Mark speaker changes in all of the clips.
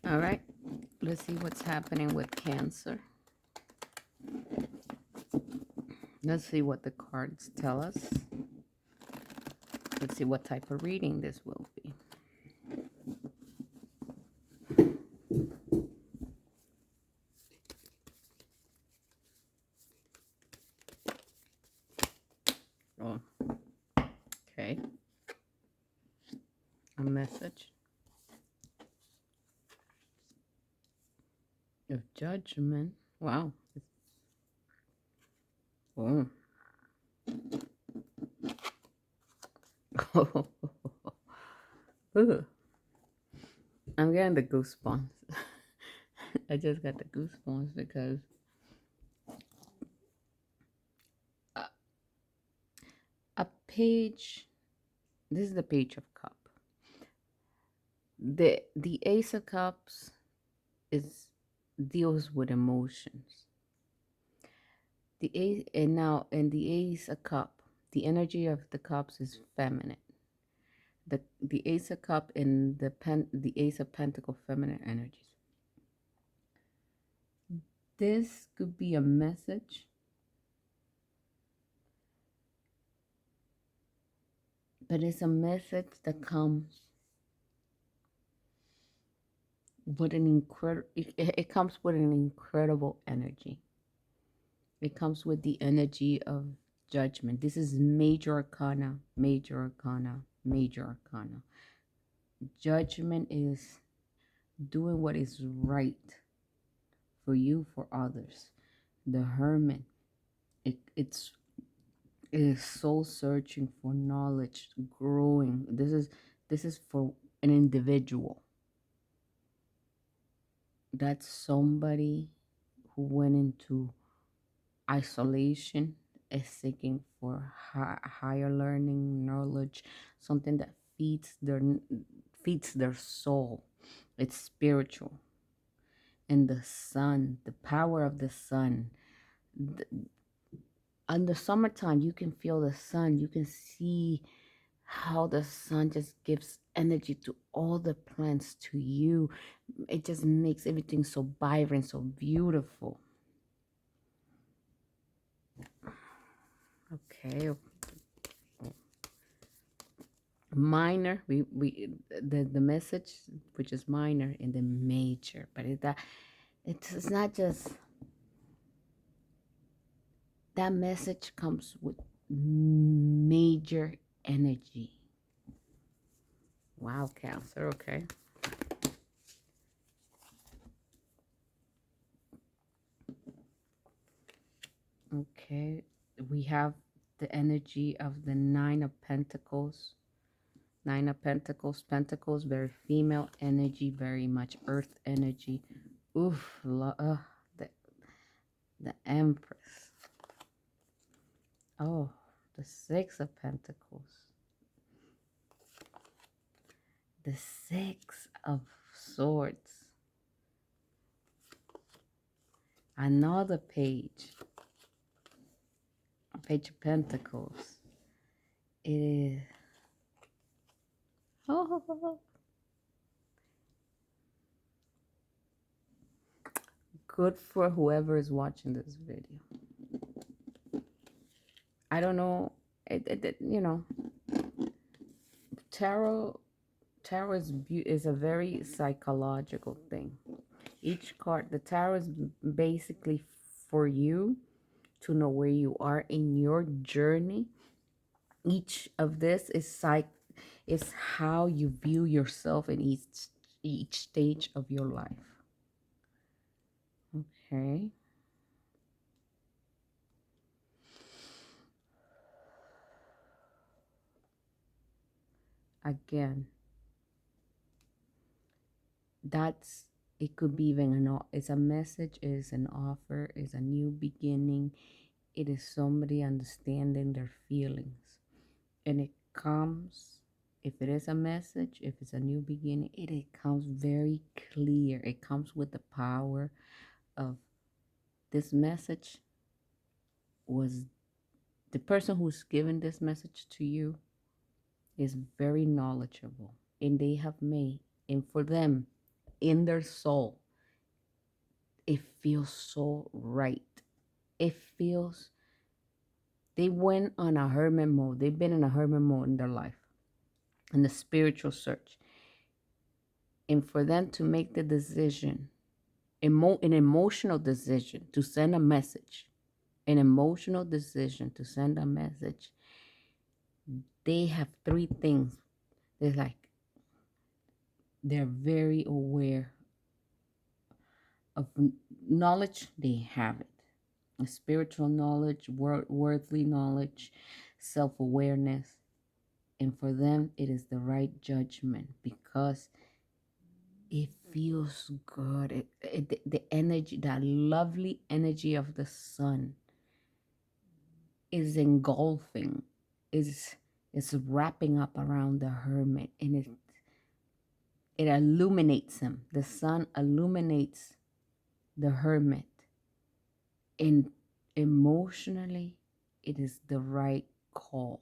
Speaker 1: All right, let's see what's happening with Cancer. Let's see what the cards tell us. Let's see what type of reading this will be. Oh, okay. A message of judgment. Wow. Oh. Ugh. I'm getting the goosebumps. I just got the goosebumps because a, a page. This is the Page of Cup. The Ace of Cups is deals with emotions. The ace and now and the Ace of Cup, the energy of the cups is feminine. The Ace of Cup and the Ace of Pentacle, feminine energies. This could be a message, but it's a message that comes with an incredible. It comes with an incredible energy. It comes with the energy of judgment. This is major arcana, major arcana, major arcana. Judgment is doing what is right for you, for others. The Hermit, it's it is soul searching for knowledge, growing. This is for an individual. That's somebody who went into isolation, is seeking for higher learning, knowledge, something that feeds their soul. It's spiritual. And the sun, the power of the sun. In the summertime, you can feel the sun. You can see how the sun just gives energy to all the plants, to you. It just makes everything so vibrant, so beautiful. Okay. Minor, the message, which is minor, and then major, but it's not just that. Message comes with major energy. Wow, Cancer. Okay. Okay, we have the energy of the Nine of Pentacles. Nine of Pentacles. Pentacles, very female energy, very much earth energy. Oof, the Empress. Oh, the Six of Pentacles. The Six of Swords. Another page. A Page of Pentacles. It is. Oh, good for whoever is watching this video. I don't know. Tarot is a very psychological thing. Each card, the tarot is basically for you to know where you are in your journey. Each of this is how you view yourself in each stage of your life. Okay. Again, it could be even it's a message, it is an offer, it's a new beginning. It is somebody understanding their feelings. And it comes, if it is a message, if it's a new beginning, it comes very clear. It comes with the power of this message was the person who's given this message to you is very knowledgeable, and they have made, and for them, in their soul, it feels so right. It feels, they went on a hermit mode. They've been in a hermit mode in their life, in the spiritual search. And for them to make the decision, an emotional decision to send a message, an emotional decision to send a message, they have three things. They're like, they're very aware of knowledge. They have it. Spiritual knowledge, worldly knowledge, self-awareness. And for them, it is the right judgment because it feels good. The energy, that lovely energy of the sun is engulfing, is wrapping up around the hermit, and it illuminates him. The sun illuminates the hermit, and emotionally, it is the right call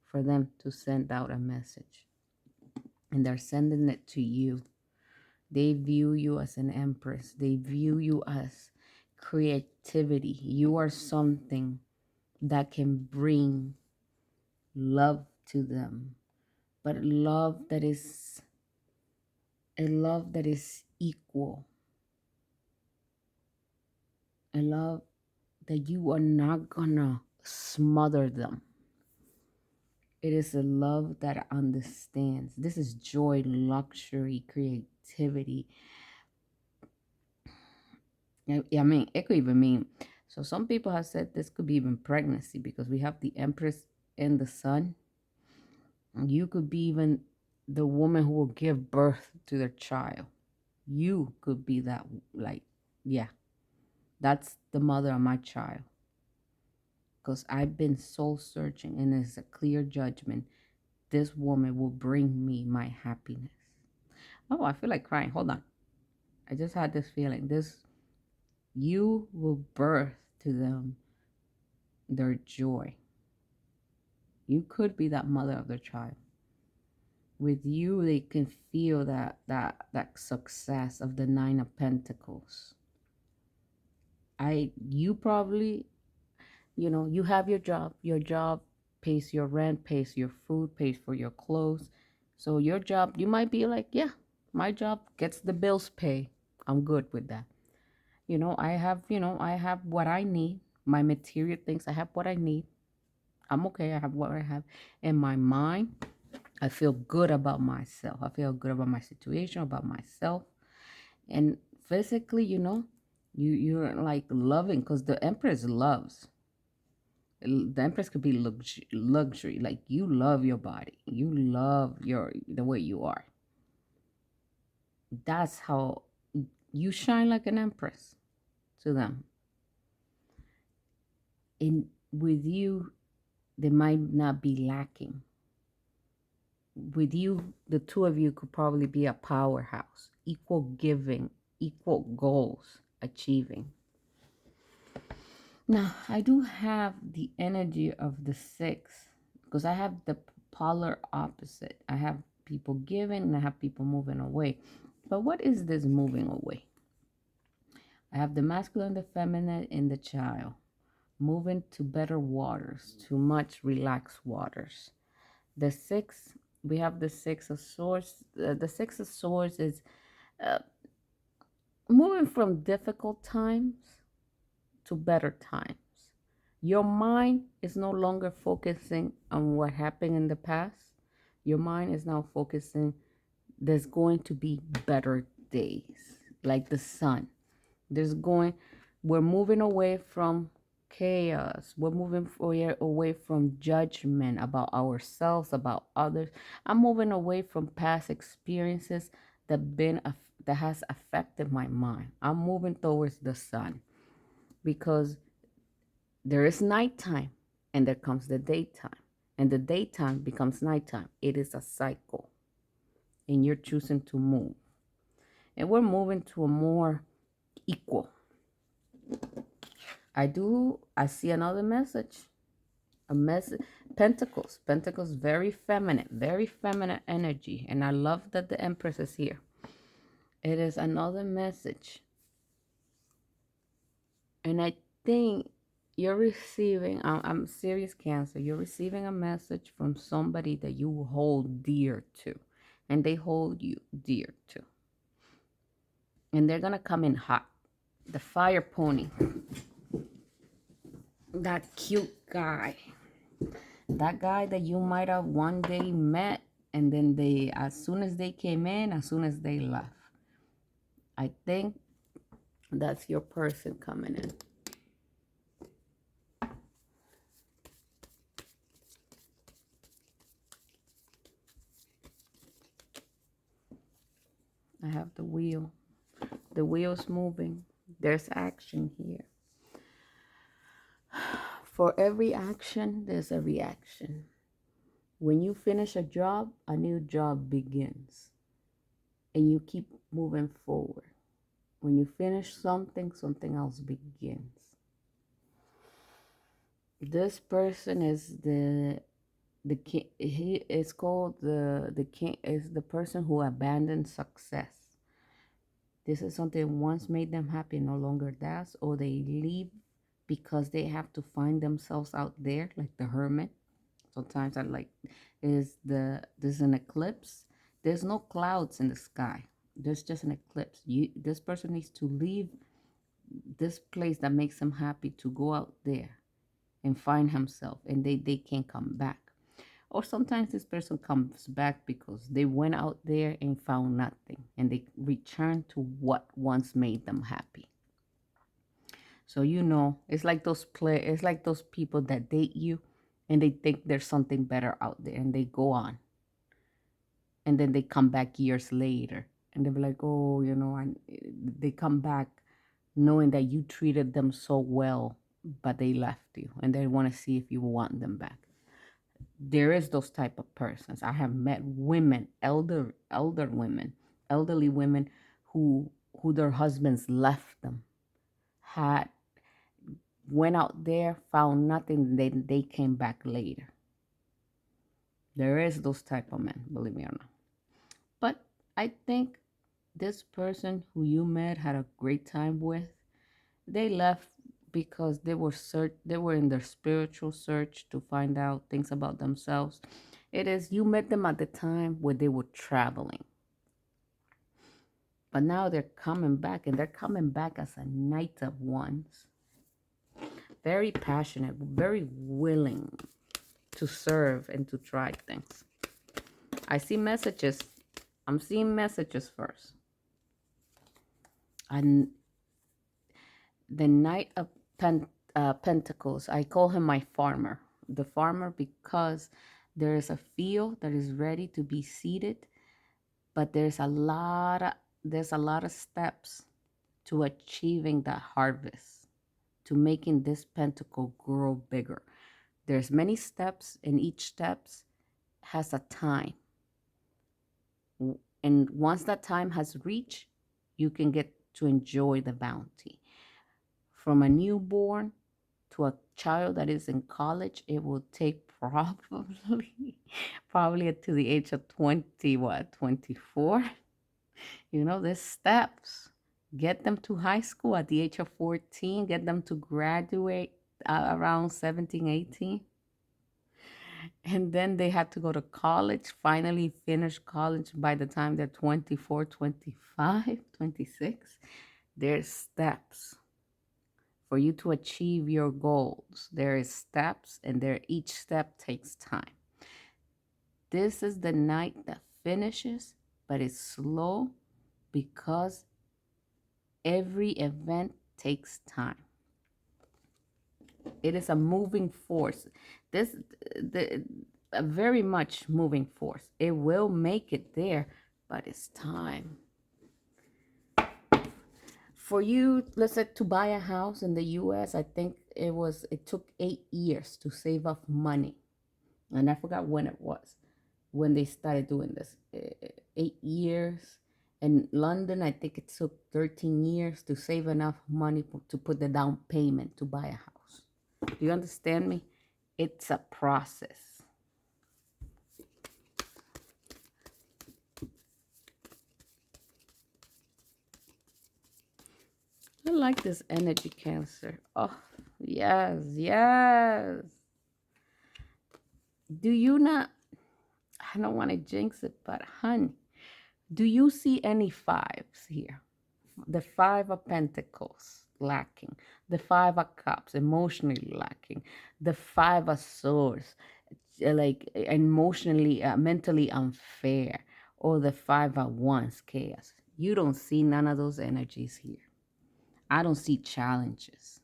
Speaker 1: for them to send out a message, and they're sending it to you. They view you as an empress. They view you as creativity. You are something that can bring love to them, but a love that is equal, a love that you are not gonna smother them. It is a love that understands. This is joy, luxury, creativity. I mean, it could even mean, so some people have said this could be even pregnancy because we have the Empress and the Sun. You could be even the woman who will give birth to their child. You could be that, like, yeah, that's the mother of my child. Because I've been soul searching and it's a clear judgment. This woman will bring me my happiness. Oh, I feel like crying. Hold on. I just had this feeling. You will birth to them their joy. You could be that mother of their child. With you, they can feel that success of the Nine of Pentacles. You probably, you have your job. Your job pays your rent, pays your food, pays for your clothes. So your job, you might be like, yeah, my job gets the bills paid. I'm good with that. I have what I need. My material things, I have what I need. I'm okay. I have what I have. In my mind, I feel good about myself. I feel good about my situation, about myself. And physically, you're like loving, because the Empress loves. The Empress could be luxury. Like, you love your body. You love the way you are. That's how you shine, like an Empress to them. And with you, they might not be lacking. With you, the two of you could probably be a powerhouse, equal giving, equal goals achieving. Now, I do have the energy of the six because I have the polar opposite. I have people giving and I have people moving away. But what is this moving away? I have the masculine, the feminine, and the child moving to better waters, to much relaxed waters. The six, we have the Six of Swords. The Six of Swords is moving from difficult times to better times. Your mind is no longer focusing on what happened in the past. Your mind is now focusing, there's going to be better days, like the sun. We're moving away from chaos. We're moving away from judgment about ourselves, about others. I'm moving away from past experiences that has affected my mind. I'm moving towards the sun because there is nighttime and there comes the daytime, and the daytime becomes nighttime. It is a cycle, and you're choosing to move. And we're moving to a more equal. I see another message. A message. Pentacles, very feminine energy. And I love that the Empress is here. It is another message. And I think you're receiving, I'm serious, Cancer, you're receiving a message from somebody that you hold dear to. And they hold you dear to. And they're going to come in hot. The fire pony. That cute guy. That guy that you might have one day met. And then they, as soon as they came in, as soon as they left. I think that's your person coming in. I have the wheel. The wheel's moving. There's action here. For every action, there's a reaction. When you finish a job, a new job begins. And you keep moving forward. When you finish something, something else begins. This person is the king. He is called the king, is the person who abandoned success. This is something once made them happy, no longer does, or they leave because they have to find themselves out there, like the hermit. Sometimes I like there's an eclipse. There's no clouds in the sky. There's just an eclipse. This person needs to leave this place that makes him happy to go out there and find himself, and they can't come back. Or sometimes this person comes back because they went out there and found nothing, and they return to what once made them happy. So it's like it's like those people that date you and they think there's something better out there and they go on. And then they come back years later and they'll be like, oh, and they come back knowing that you treated them so well, but they left you and they want to see if you want them back. There is those type of persons. I have met women, elderly women who their husbands left them, had went out there, found nothing, then they came back later. There is those type of men, believe me or not. But I think this person who you met, had a great time with, they left because they were in their spiritual search to find out things about themselves. It is, you met them at the time where they were traveling. But now they're coming back, and they're coming back as a Knight of Wands. Very passionate, very willing to serve and to try things. I see messages. I'm seeing messages first. And the Knight of Pentacles, I call him my farmer. The farmer, because there is a field that is ready to be seeded, but there's a lot of steps to achieving that harvest, to making this pentacle grow bigger. There's many steps, and each steps has a time. And once that time has reached, you can get to enjoy the bounty. From a newborn to a child that is in college, it will take probably to the age of 24. There's steps. Get them to high school at the age of 14. Get them to graduate around 17, 18. And then they have to go to college, finally finish college by the time they're 24, 25, 26. There's steps. For you to achieve your goals, there is steps, and each step takes time. This is the night that finishes, but it's slow because every event takes time. It is a moving force. A very much moving force. It will make it there, but it's time. For you, let's say, to buy a house in the U.S., I think it took 8 years to save up money. And I forgot when it was, when they started doing this. 8 years. In London, I think it took 13 years to save enough money to put the down payment to buy a house. Do you understand me? It's a process. I like this energy, Cancer. Oh, yes, yes. Do you not? I don't want to jinx it, but honey, do you see any fives here? The Five of Pentacles lacking, the Five of Cups emotionally lacking, the Five of Swords like emotionally, mentally unfair, or the Five of Wands chaos. You don't see none of those energies here. I don't see challenges.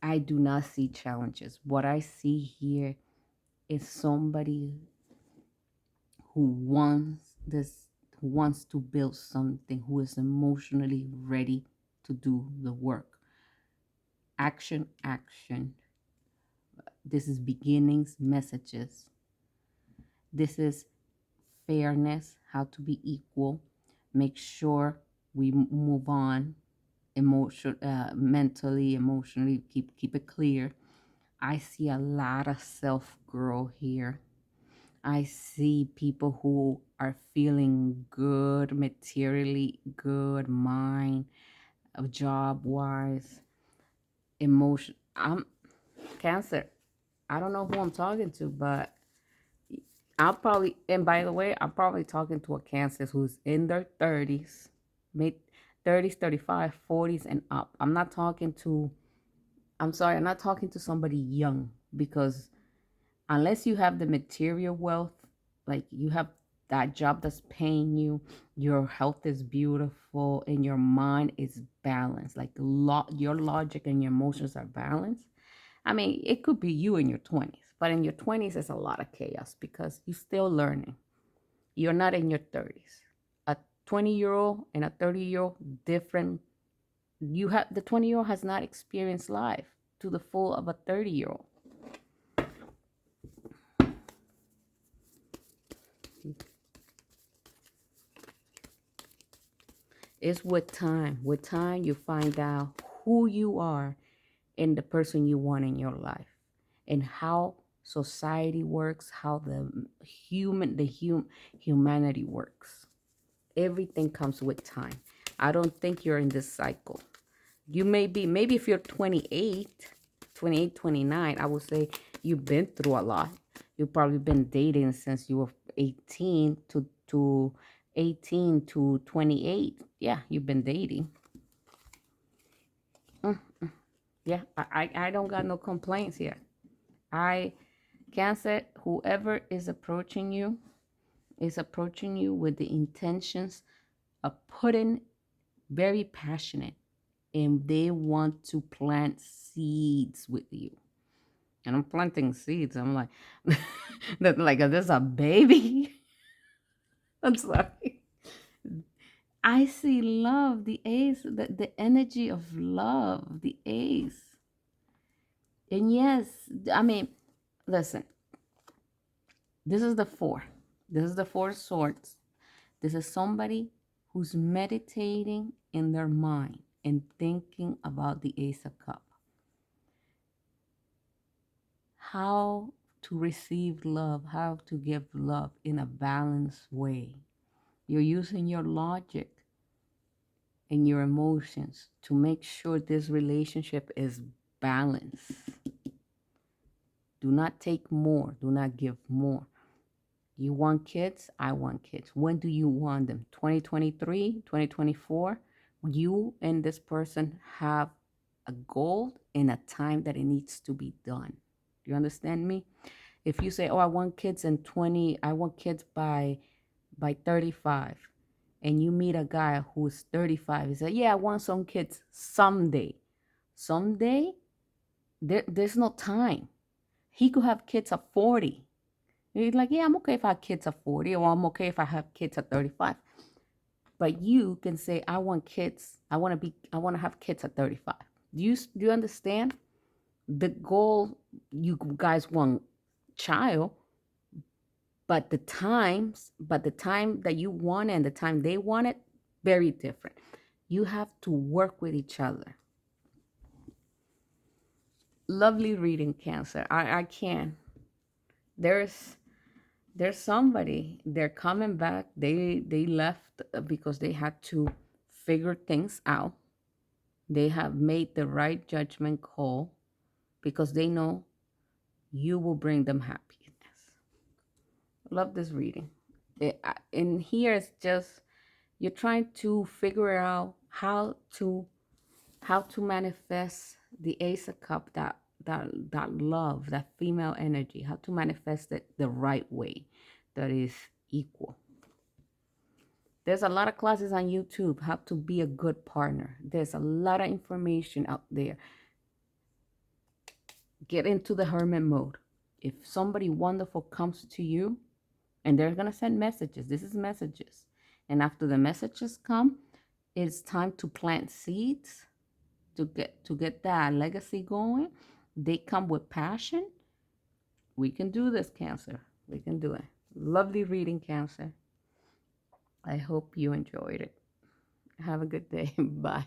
Speaker 1: I do not see challenges. What I see here is somebody who wants this, who wants to build something, who is emotionally ready to do the work. Action, action. This is beginnings, messages. This is fairness, how to be equal. Make sure we move on mentally, emotionally, keep it clear. I see a lot of self-growth here. I see people who are feeling good, materially good, mind, job wise, emotion. I'm Cancer. I don't know who I'm talking to, but I'll probably, and by the way, I'm probably talking to a Cancer who's in their 30s, mid 30s, 35, 40s, and up. I'm sorry, I'm not talking to somebody young because unless you have the material wealth, like you have that job that's paying you, your health is beautiful, and your mind is balanced, like your logic and your emotions are balanced. I mean, it could be you in your 20s, but in your 20s, it's a lot of chaos because you're still learning. You're not in your 30s. A 20-year-old and a 30-year-old, different. You have the 20-year-old has not experienced life to the full of a 30-year-old. It's with time. With time, you find out who you are and the person you want in your life, and how society works, how humanity works. Everything comes with time. I don't think you're in this cycle. You may be, maybe if you're 28, 29, I would say you've been through a lot. You've probably been dating since you were 18 to 18 to 28. Yeah, you've been dating. Yeah, I don't got no complaints here. I Cancer, whoever is approaching you with the intentions of putting very passionate, and they want to plant seeds with you. And I'm planting seeds. I'm like, that like there's a baby. I'm sorry. I see love, the ace, the energy of love, the ace. And yes, I mean, listen, this is the four. This is the four swords. This is somebody who's meditating in their mind and thinking about the Ace of Cup. How to receive love, how to give love in a balanced way. You're using your logic and your emotions to make sure this relationship is balanced. Do not take more, do not give more. You want kids? I want kids. When do you want them? 2023, 2024? You and this person have a goal and a time that it needs to be done. Do you understand me? If you say, "Oh, I want kids in 20, I want kids by 35." And you meet a guy who's 35, he said, "Yeah, I want some kids someday." Someday, there's no time. He could have kids at 40. He's like, "Yeah, I'm okay if I have kids at 40, or I'm okay if I have kids at 35." But you can say, "I want kids. I want to have kids at 35." Do you understand? The goal, you guys want child, but the time that you want and the time they want it, very different. You have to work with each other. Lovely reading, Cancer. I can. There's somebody, they're coming back. They left because they had to figure things out. They have made the right judgment call because they know you will bring them happiness. Love this reading. In here, it's just you're trying to figure out how to manifest the Ace of Cup, that love, that female energy, how to manifest it the right way, that is equal. There's a lot of classes on YouTube, how to be a good partner. There's a lot of information out there. Get into the hermit mode. If somebody wonderful comes to you and they're going to send messages, this is messages. And after the messages come, it's time to plant seeds to get that legacy going. They come with passion. We can do this, Cancer. We can do it. Lovely reading, Cancer. I hope you enjoyed it. Have a good day. Bye.